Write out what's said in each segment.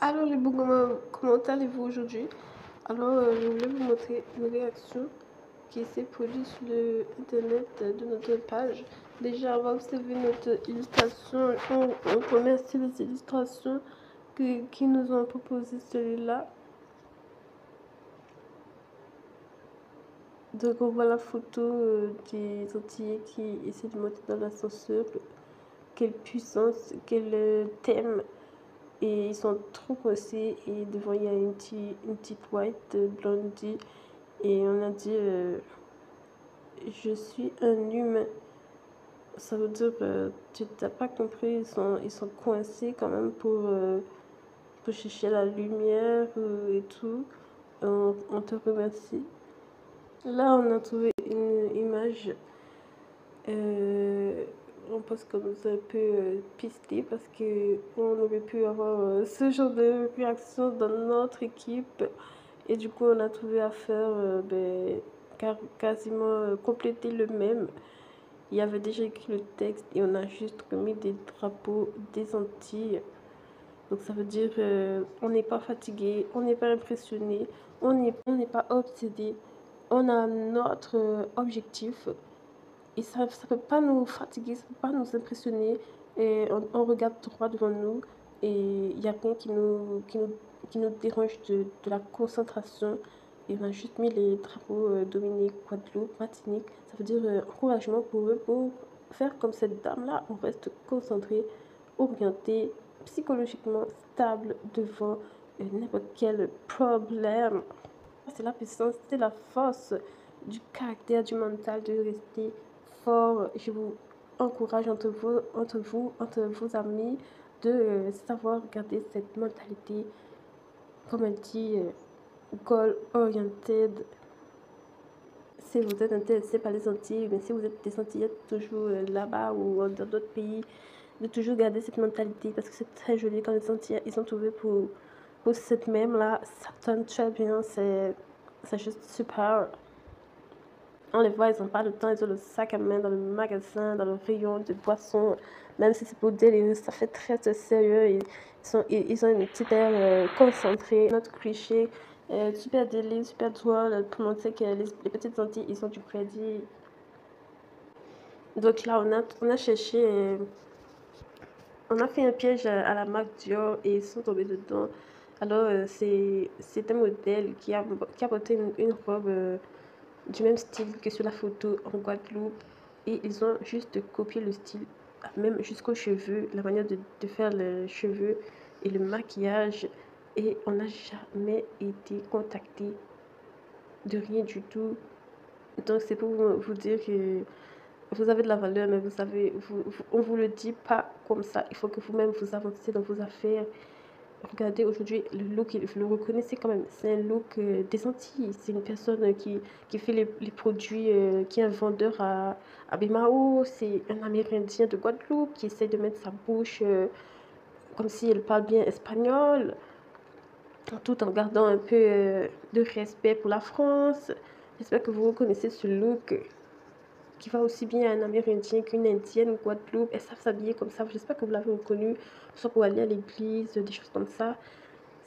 Alors les beaux, comment allez-vous aujourd'hui? Alors je voulais vous montrer une réaction qui s'est produite sur le internet de notre page. Déjà avant observer notre illustration, on remercie les illustrations qui nous ont proposé celui-là. Donc on voit la photo des Antillais qui essaient de monter dans l'ascenseur. Quelle puissance, quel thème! Et ils sont trop coincés et devant il y a une petite white blondie et on a dit je suis un humain. Ça veut dire tu n'as pas compris, ils sont coincés quand même pour chercher la lumière et tout. On te remercie. Là on a trouvé une image. On pense qu'on nous a un peu pisté parce qu'on aurait pu avoir ce genre de réaction dans notre équipe. Et du coup, on a trouvé à faire quasiment compléter le même. Il y avait déjà écrit le texte et on a juste remis des drapeaux des Antilles. Donc ça veut dire on n'est pas fatigué, on n'est pas impressionné, on n'est pas obsédé. On a notre objectif. Et ça ne peut pas nous fatiguer, ça ne peut pas nous impressionner. Et on regarde droit devant nous et il n'y a rien qui nous dérange de la concentration. Et on a juste mis les drapeaux Dominique, Guadeloupe, Martinique. Ça veut dire encouragement pour eux pour faire comme cette dame-là. On reste concentré, orienté, psychologiquement stable devant n'importe quel problème. C'est la puissance, c'est la force du caractère, du mental de rester fort. Je vous encourage entre vos amis, de savoir garder cette mentalité, comme elle dit, goal-oriented. Si vous êtes intéressé par les Antilles, mais si vous êtes des Antillais toujours là-bas ou dans d'autres pays, de toujours garder cette mentalité parce que c'est très joli quand les Antillais ils ont trouvé pour cette même là, ça donne très bien, c'est juste super. On les voit, ils n'ont pas le temps, ils ont le sac à main dans le magasin, dans le rayon de boissons, même si c'est pour délire, ça fait très, très sérieux. Ils ont une petite air concentrée, notre cliché, super délire, super drôle, pour montrer que les petites Antilles, ils ont du crédit. Donc là, on a cherché, on a fait un piège à la marque Dior et ils sont tombés dedans. Alors, c'est un modèle qui a porté une robe du même style que sur la photo en Guadeloupe et ils ont juste copié le style, même jusqu'aux cheveux, la manière de faire les cheveux et le maquillage, et on n'a jamais été contacté de rien du tout. Donc c'est pour vous dire que vous avez de la valeur, mais vous savez, on vous le dit pas comme ça. Il faut que vous-même vous avancez dans vos affaires. Regardez aujourd'hui le look, vous le reconnaissez quand même. C'est un look des Antilles. C'est une personne qui fait les produits, qui est un vendeur à Bimao. C'est un Amérindien de Guadeloupe qui essaie de mettre sa bouche comme si elle parle bien espagnol, tout en gardant un peu de respect pour la France. J'espère que vous reconnaissez ce look qui va aussi bien à un Amérindien qu'une Indienne ou Guadeloupe. Elles savent s'habiller comme ça. J'espère que vous l'avez reconnu, soit pour aller à l'église, des choses comme ça.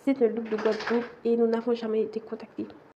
C'est un look de Guadeloupe et nous n'avons jamais été contactés.